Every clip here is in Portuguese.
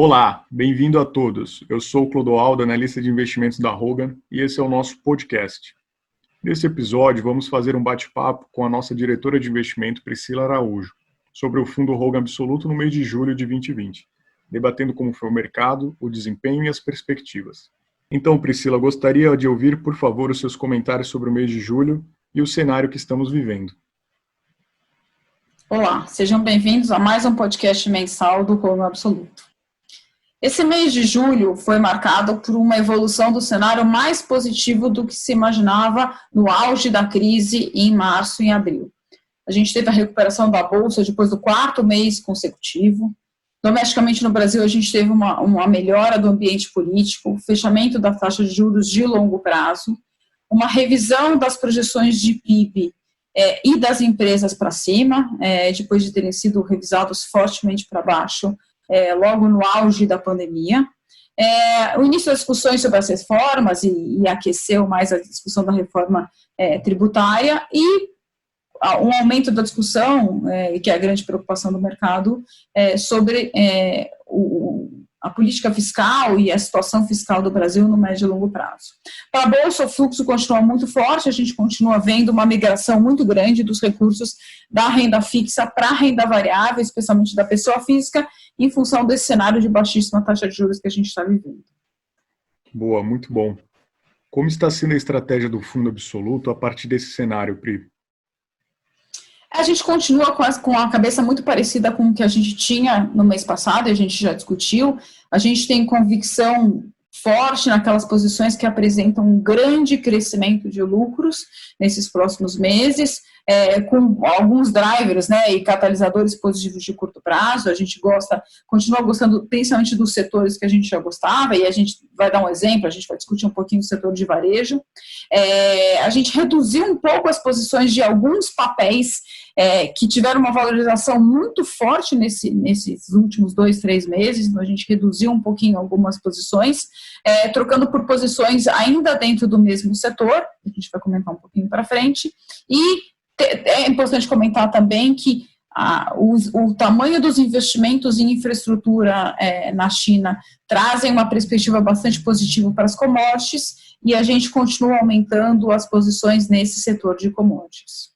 Olá, bem-vindo a todos. Eu sou o Clodoaldo, analista de investimentos da Hogan, e esse é o nosso podcast. Nesse episódio, vamos fazer um bate-papo com a nossa diretora de investimento, Priscila Araújo, sobre o fundo Hogan Absoluto no mês de julho de 2020, debatendo como foi o mercado, o desempenho e as perspectivas. Então, Priscila, gostaria de ouvir, por favor, os seus comentários sobre o mês de julho e o cenário que estamos vivendo. Olá, sejam bem-vindos a mais um podcast mensal do Hogan Absoluto. Esse mês de julho foi marcado por uma evolução do cenário mais positivo do que se imaginava no auge da crise em março e abril. A gente teve a recuperação da Bolsa depois do quarto mês consecutivo. Domesticamente no Brasil, a gente teve uma melhora do ambiente político, fechamento da taxa de juros de longo prazo, uma revisão das projeções de PIB e das empresas para cima, depois de terem sido revisados fortemente para baixo, logo no auge da pandemia. O início das discussões sobre as reformas e aqueceu mais a discussão da reforma tributária e um aumento da discussão, que é a grande preocupação do mercado, sobre a política fiscal e a situação fiscal do Brasil no médio e longo prazo. Para a Bolsa, o fluxo continua muito forte, a gente continua vendo uma migração muito grande dos recursos da renda fixa para a renda variável, especialmente da pessoa física, em função desse cenário de baixíssima taxa de juros que a gente está vivendo. Boa, muito bom. Como está sendo a estratégia do fundo absoluto a partir desse cenário, Pri? A gente continua com a cabeça muito parecida com o que a gente tinha no mês passado, e a gente já discutiu. A gente tem convicção forte naquelas posições que apresentam um grande crescimento de lucros nesses próximos meses, com alguns drivers, e catalisadores positivos de curto prazo. A gente continua gostando principalmente dos setores que a gente já gostava, e a gente vai dar um exemplo, a gente vai discutir um pouquinho do setor de varejo. A gente reduziu um pouco as posições de alguns papéis que tiveram uma valorização muito forte nesses últimos 2-3 meses, então a gente reduziu um pouquinho algumas posições, trocando por posições ainda dentro do mesmo setor, a gente vai comentar um pouquinho para frente, e é importante comentar também que o tamanho dos investimentos em infraestrutura na China trazem uma perspectiva bastante positiva para as commodities, e a gente continua aumentando as posições nesse setor de commodities.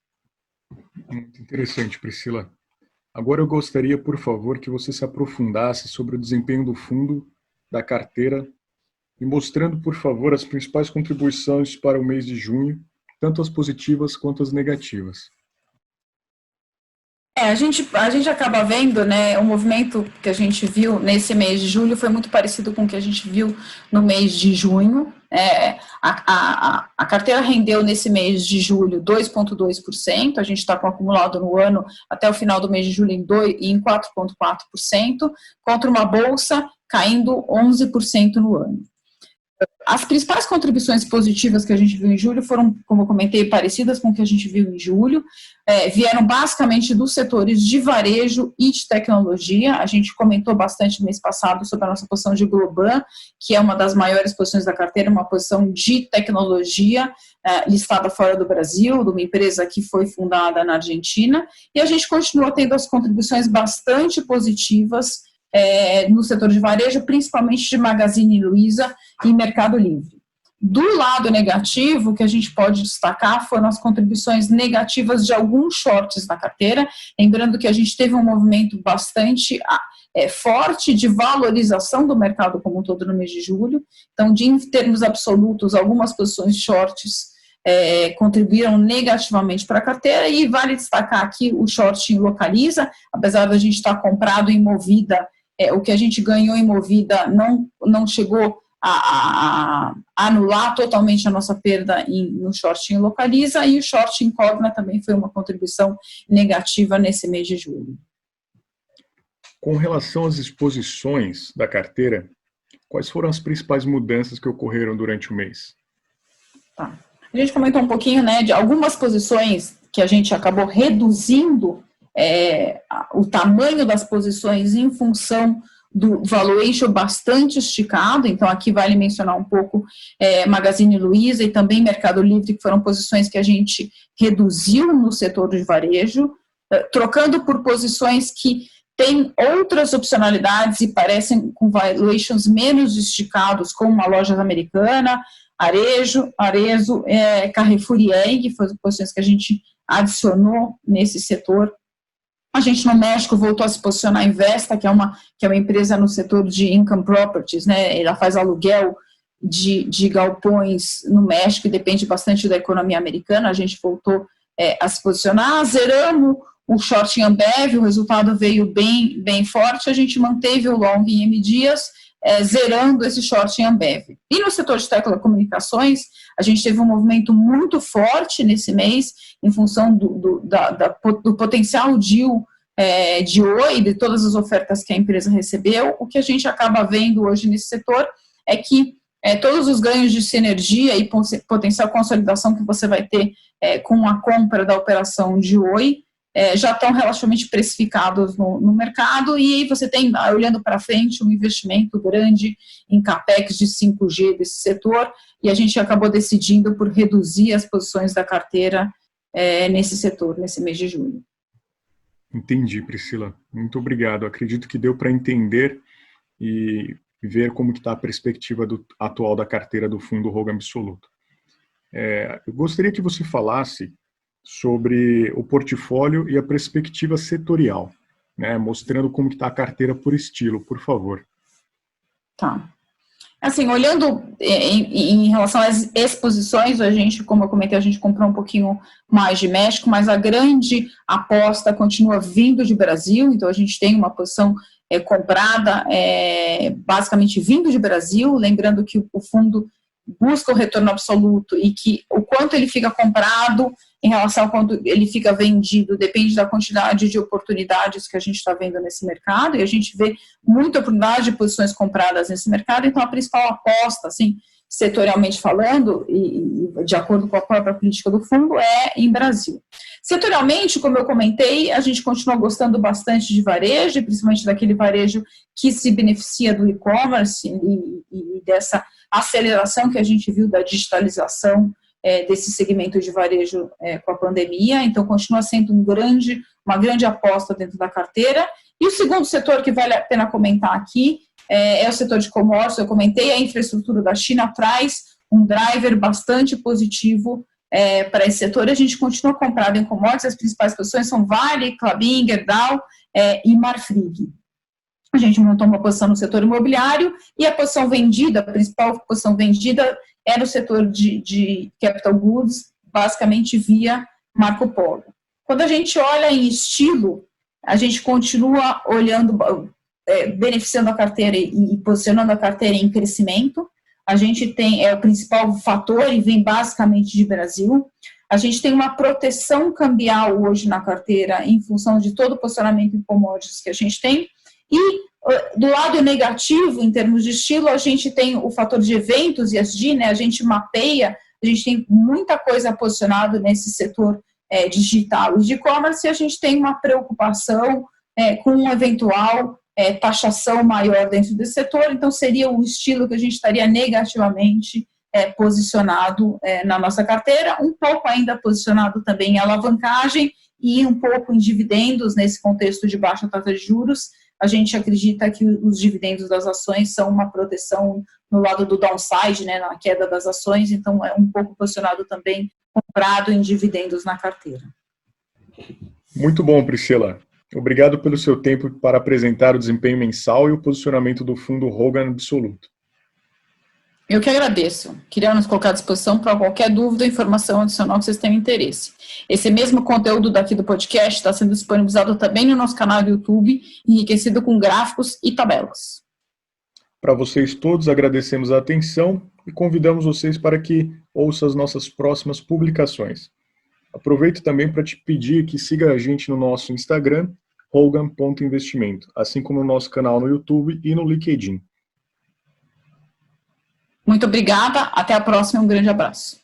Muito interessante, Priscila. Agora eu gostaria, por favor, que você se aprofundasse sobre o desempenho do fundo, da carteira, e mostrando, por favor, as principais contribuições para o mês de junho, tanto as positivas quanto as negativas. A gente acaba vendo, o movimento que a gente viu nesse mês de julho foi muito parecido com o que a gente viu no mês de junho. A carteira rendeu nesse mês de julho 2,2%, a gente está com acumulado no ano até o final do mês de julho em 4,4%, contra uma bolsa caindo 11% no ano. As principais contribuições positivas que a gente viu em julho foram, como eu comentei, parecidas com o que a gente viu em julho, vieram basicamente dos setores de varejo e de tecnologia. A gente comentou bastante no mês passado sobre a nossa posição de Globan, que é uma das maiores posições da carteira, uma posição de tecnologia listada fora do Brasil, de uma empresa que foi fundada na Argentina, e a gente continua tendo as contribuições bastante positivas no setor de varejo, principalmente de Magazine Luiza e Mercado Livre. Do lado negativo, o que a gente pode destacar foram as contribuições negativas de alguns shorts da carteira, lembrando que a gente teve um movimento bastante forte de valorização do mercado como um todo no mês de julho, então, em termos absolutos, algumas posições shorts contribuíram negativamente para a carteira, e vale destacar aqui o short em Localiza, apesar da gente estar comprado em Movida, o que a gente ganhou em Movida não chegou a anular totalmente a nossa perda no short em Localiza, e o short em Cogna também foi uma contribuição negativa nesse mês de julho. Com relação às exposições da carteira, quais foram as principais mudanças que ocorreram durante o mês? Tá. A gente comentou um pouquinho, de algumas posições que a gente acabou reduzindo o tamanho das posições em função do valuation bastante esticado. Então aqui vale mencionar um pouco Magazine Luiza e também Mercado Livre, que foram posições que a gente reduziu no setor de varejo, trocando por posições que tem outras opcionalidades e parecem com valuations menos esticados, como uma loja americana, Arezzo, Carrefour e Ering, foram posições que a gente adicionou nesse setor. A gente no México voltou a se posicionar em Vesta, que é uma empresa no setor de income properties, né? Ela faz aluguel de galpões no México e depende bastante da economia americana. A gente voltou a se posicionar. Zeramos o short em Ambev, o resultado veio bem forte. A gente manteve o long em M Dias, zerando esse short em Ambev. E no setor de telecomunicações, a gente teve um movimento muito forte nesse mês, em função do potencial deal de Oi, de todas as ofertas que a empresa recebeu. O que a gente acaba vendo hoje nesse setor é que todos os ganhos de sinergia e potencial consolidação que você vai ter com a compra da operação de Oi já estão relativamente precificados no mercado, e aí você tem, olhando para frente, um investimento grande em capex de 5G desse setor, e a gente acabou decidindo por reduzir as posições da carteira nesse setor, nesse mês de julho. Entendi, Priscila. Muito obrigado. Acredito que deu para entender e ver como que está a perspectiva atual da carteira do fundo Hogan Absoluto. Eu gostaria que você falasse sobre o portfólio e a perspectiva setorial, né, mostrando como que está a carteira por estilo, por favor. Tá. Assim, olhando em relação às exposições, a gente, como eu comentei, a gente comprou um pouquinho mais de México, mas a grande aposta continua vindo de Brasil, então a gente tem uma posição comprada, basicamente vindo de Brasil, lembrando que o fundo busca o retorno absoluto e que o quanto ele fica comprado em relação a quanto ele fica vendido depende da quantidade de oportunidades que a gente está vendo nesse mercado, e a gente vê muita oportunidade de posições compradas nesse mercado. Então a principal aposta, assim, setorialmente falando, e de acordo com a própria política do fundo, é em Brasil. Setorialmente, como eu comentei, a gente continua gostando bastante de varejo, principalmente daquele varejo que se beneficia do e-commerce e dessa aceleração que a gente viu da digitalização desse segmento de varejo com a pandemia. Então continua sendo uma grande aposta dentro da carteira. E o segundo setor que vale a pena comentar aqui é o setor de commodities. Eu comentei, a infraestrutura da China traz um driver bastante positivo para esse setor. A gente continua comprado em commodities, as principais posições são Vale, Klabin, Gerdau e Marfrig. A gente montou uma posição no setor imobiliário e a posição vendida, a principal posição vendida é no setor de capital goods, basicamente via Marco Polo. Quando a gente olha em estilo, a gente continua olhando, beneficiando a carteira e posicionando a carteira em crescimento. A gente tem o principal fator e vem basicamente de Brasil. A gente tem uma proteção cambial hoje na carteira em função de todo o posicionamento em commodities que a gente tem. E do lado negativo, em termos de estilo, a gente tem o fator de eventos e ESG, né? A gente mapeia, a gente tem muita coisa posicionada nesse setor digital e de e-commerce, e a gente tem uma preocupação com uma eventual taxação maior dentro desse setor. Então seria o estilo que a gente estaria negativamente posicionado na nossa carteira, um pouco ainda posicionado também em alavancagem e um pouco em dividendos nesse contexto de baixa taxa de juros. A gente acredita que os dividendos das ações são uma proteção no lado do downside, né, na queda das ações, então é um pouco posicionado também, comprado em dividendos na carteira. Muito bom, Priscila. Obrigado pelo seu tempo para apresentar o desempenho mensal e o posicionamento do fundo Hogan Absoluto. Eu que agradeço. Queria nos colocar à disposição para qualquer dúvida ou informação adicional que vocês tenham interesse. Esse mesmo conteúdo daqui do podcast está sendo disponibilizado também no nosso canal do YouTube, enriquecido com gráficos e tabelas. Para vocês todos, agradecemos a atenção e convidamos vocês para que ouçam as nossas próximas publicações. Aproveito também para te pedir que siga a gente no nosso Instagram, hogan.investimento, assim como no nosso canal no YouTube e no LinkedIn. Muito obrigada, até a próxima, um grande abraço.